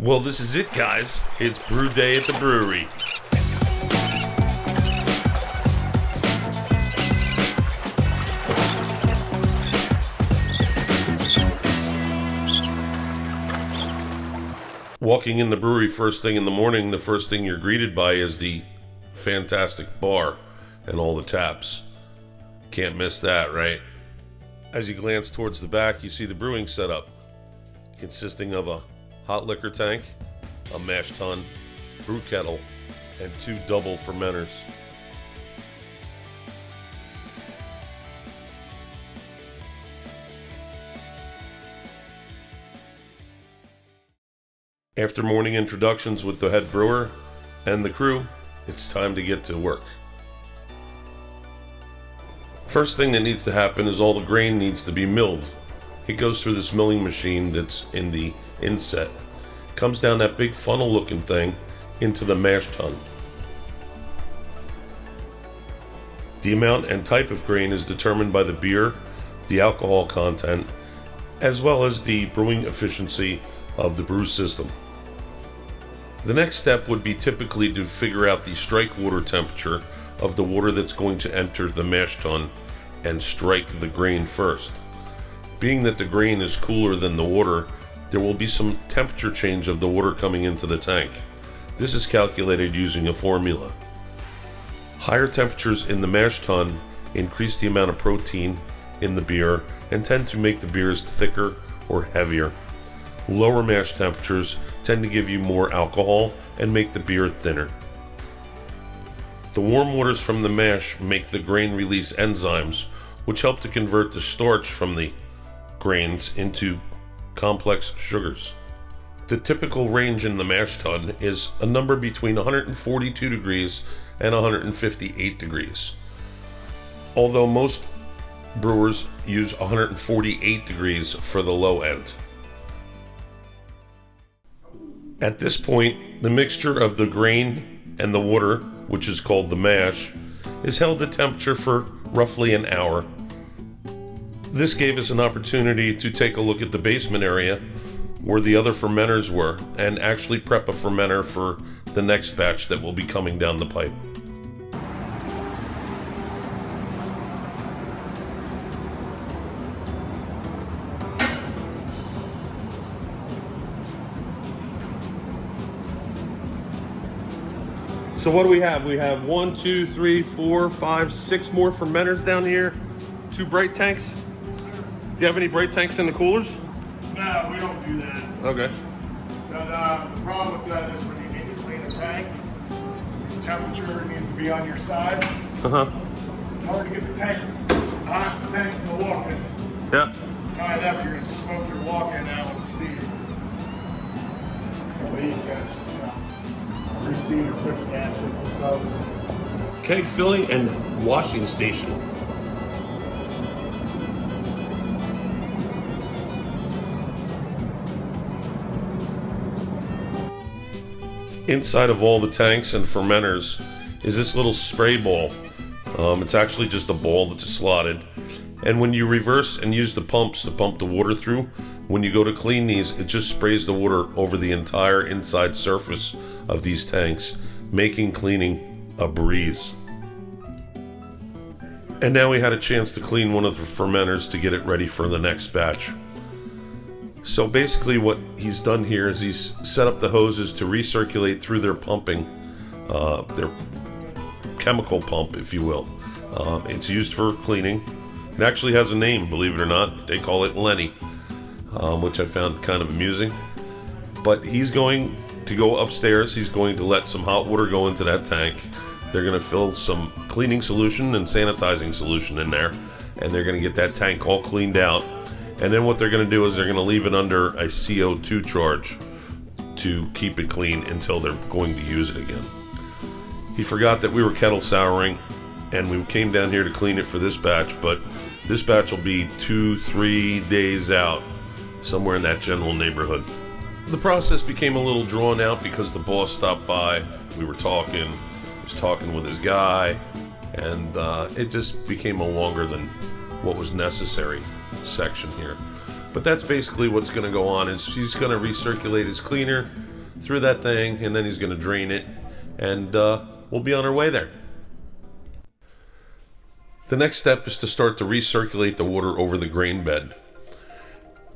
Well, this is it, guys. It's brew day at the brewery. Walking in the brewery first thing in the morning, the first thing you're greeted by is the fantastic bar and all the taps. Can't miss that, right? As you glance towards the back, you see the brewing setup, consisting of a hot liquor tank, a mash tun, brew kettle, and 2 double fermenters. After morning introductions with the head brewer and the crew, it's time to get to work. First thing that needs to happen is all the grain needs to be milled. It goes through this milling machine that's in the inset. Comes down that big funnel looking thing into the mash tun. The amount and type of grain is determined by the beer, the alcohol content, as well as the brewing efficiency of the brew system. The next step would be typically to figure out the strike water temperature of the water that's going to enter the mash tun and strike the grain first. Being that the grain is cooler than the water, there will be some temperature change of the water coming into the tank. This is calculated using a formula. Higher temperatures in the mash tun increase the amount of protein in the beer and tend to make the beers thicker or heavier. Lower mash temperatures tend to give you more alcohol and make the beer thinner. The warm waters from the mash make the grain release enzymes, which help to convert the starch from the grains into complex sugars. The typical range in the mash tun is a number between 142 degrees and 158 degrees. Although most brewers use 148 degrees for the low end. At this point, the mixture of the grain and the water, which is called the mash, is held at temperature for roughly an hour. This gave us an opportunity to take a look at the basement area where the other fermenters were and actually prep a fermenter for the next batch that will be coming down the pipe. So what do we have? We have 1, 2, 3, 4, 5, 6 more fermenters down here. 2 bright tanks. Do you have any bright tanks in the coolers? No, we don't do that. Okay. But, the problem with that is when you need to clean a tank, the temperature needs to be on your side. It's hard to get the tank hot. The tank's in the walk-in. Yeah. Try that, you're going to smoke your walk-in out with steam. So you can reseat or fix gaskets and stuff. Keg filling and washing station. Inside of all the tanks and fermenters is this little spray ball. It's actually just a ball that's slotted. And when you reverse and use the pumps to pump the water through, when you go to clean these, it just sprays the water over the entire inside surface of these tanks, making cleaning a breeze. And now we had a chance to clean one of the fermenters to get it ready for the next batch. So basically what he's done here is he's set up the hoses to recirculate through their pumping, their chemical pump, if you will. It's used for cleaning. It actually has a name, believe it or not. They call it Lenny, which I found kind of amusing. But he's going to go upstairs. He's going to let some hot water go into that tank. They're going to fill some cleaning solution and sanitizing solution in there, and they're going to get that tank all cleaned out. And then what they're going to do is they're going to leave it under a CO2 charge to keep it clean until they're going to use it again. He forgot that we were kettle souring, and we came down here to clean it for this batch, but this batch will be 2-3 days out, somewhere in that general neighborhood. The process became a little drawn out because the boss stopped by. We were talking, he was talking with his guy, and it just became a longer than what was necessary section here. But that's basically what's going to go on. Is he's going to recirculate his cleaner, through that thing, and then he's going to drain it, and we'll be on our way there. The next step is to start to recirculate the water over the grain bed.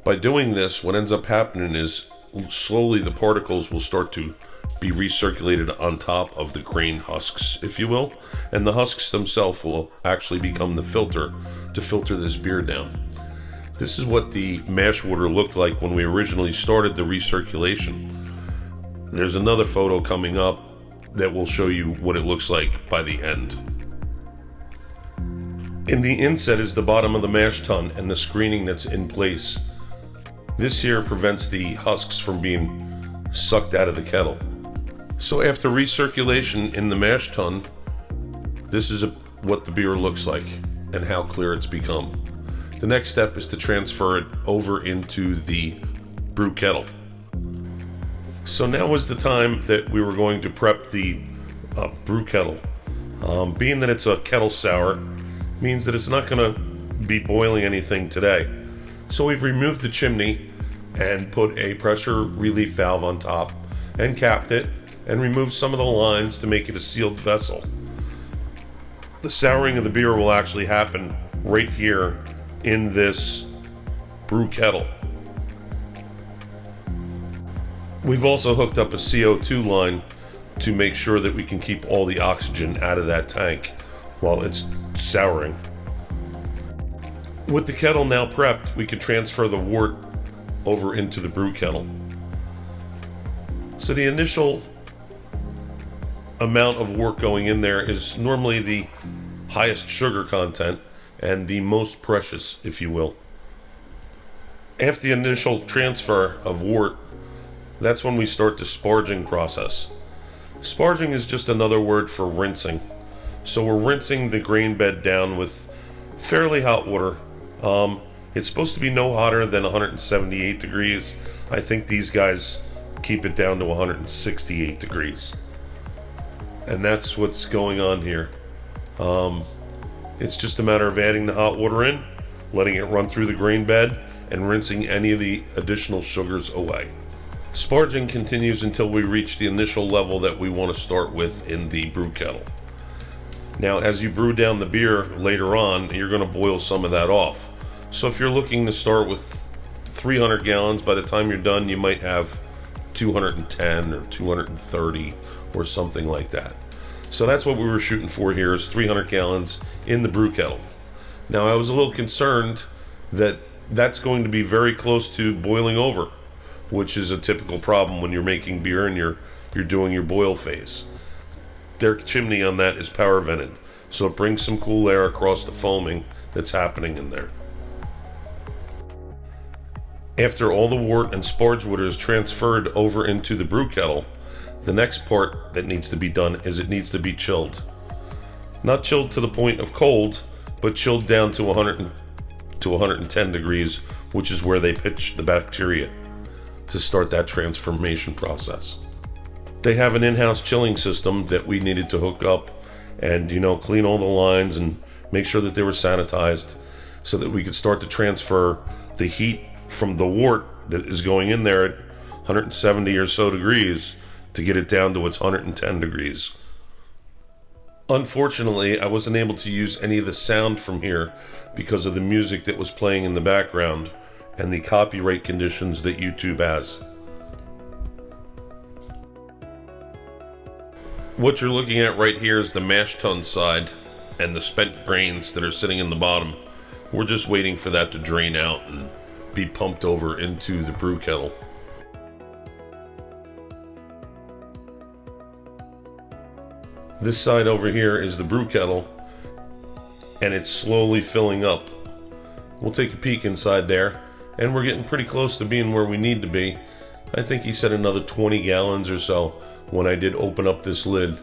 By doing this, what ends up happening is slowly the particles will start to be recirculated on top of the grain husks, if you will, and the husks themselves will actually become the filter to filter this beer down. This is what the mash water looked like when we originally started the recirculation. There's another photo coming up that will show you what it looks like by the end. In the inset is the bottom of the mash tun and the screening that's in place. This here prevents the husks from being sucked out of the kettle. So after recirculation in the mash tun, this is what the beer looks like and how clear it's become. The next step is to transfer it over into the brew kettle. So now is the time that we were going to prep the brew kettle. Being that it's a kettle sour, means that it's not going to be boiling anything today. So we've removed the chimney and put a pressure relief valve on top and capped it and removed some of the lines to make it a sealed vessel. The souring of the beer will actually happen right here in this brew kettle. We've also hooked up a CO2 line to make sure that we can keep all the oxygen out of that tank while it's souring. With the kettle now prepped, we can transfer the wort over into the brew kettle. So the initial amount of wort going in there is normally the highest sugar content and the most precious, if you will. After the initial transfer of wort, that's when we start the sparging process. Sparging is just another word for rinsing. So we're rinsing the grain bed down with fairly hot water. It's supposed to be no hotter than 178 degrees. I think these guys keep it down to 168 degrees. And that's what's going on here. It's just a matter of adding the hot water in, letting it run through the grain bed, and rinsing any of the additional sugars away. Sparging continues until we reach the initial level that we want to start with in the brew kettle. Now, as you brew down the beer later on, you're going to boil some of that off. So if you're looking to start with 300 gallons, by the time you're done, you might have 210 or 230 or something like that. So that's what we were shooting for here, is 300 gallons in the brew kettle. Now, I was a little concerned that that's going to be very close to boiling over, which is a typical problem when you're making beer and you're doing your boil phase. Their chimney on that is power vented, so it brings some cool air across the foaming that's happening in there. After all the wort and sparge water is transferred over into the brew kettle, the next part that needs to be done is it needs to be chilled. Not chilled to the point of cold, but chilled down to 100 to 110 degrees, which is where they pitch the bacteria to start that transformation process. They have an in-house chilling system that we needed to hook up and, clean all the lines and make sure that they were sanitized so that we could start to transfer the heat from the wort that is going in there at 170 or so degrees to get it down to its 110 degrees. Unfortunately, I wasn't able to use any of the sound from here because of the music that was playing in the background and the copyright conditions that YouTube has. What you're looking at right here is the mash tun side and the spent grains that are sitting in the bottom. We're just waiting for that to drain out and be pumped over into the brew kettle. This side over here is the brew kettle, and it's slowly filling up. We'll take a peek inside there, and we're getting pretty close to being where we need to be. I think he said another 20 gallons or so when I did open up this lid.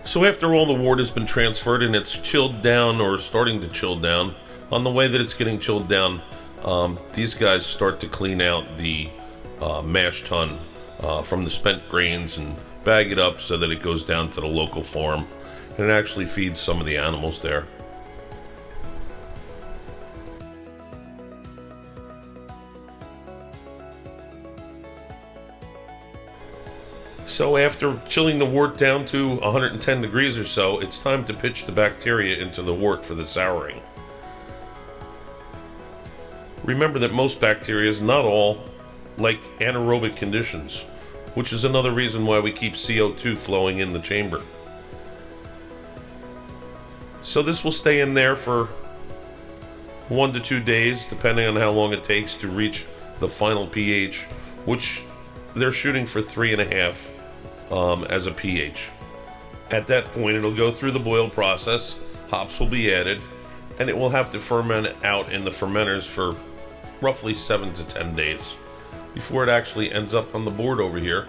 So after all the wort has been transferred and it's chilled down or starting to chill down, on the way that it's getting chilled down, these guys start to clean out the mash tun from the spent grains and bag it up so that it goes down to the local farm and it actually feeds some of the animals there. So after chilling the wort down to 110 degrees or so, it's time to pitch the bacteria into the wort for the souring. Remember that most bacteria, not all, like anaerobic conditions, which is another reason why we keep CO2 flowing in the chamber. So this will stay in there for 1 to 2 days, depending on how long it takes to reach the final pH, which they're shooting for 3.5 as a pH. At that point, it'll go through the boil process, hops will be added, and it will have to ferment out in the fermenters for roughly 7 to 10 days before it actually ends up on the board over here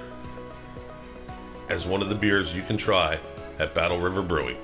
as one of the beers you can try at Battle River Brewing.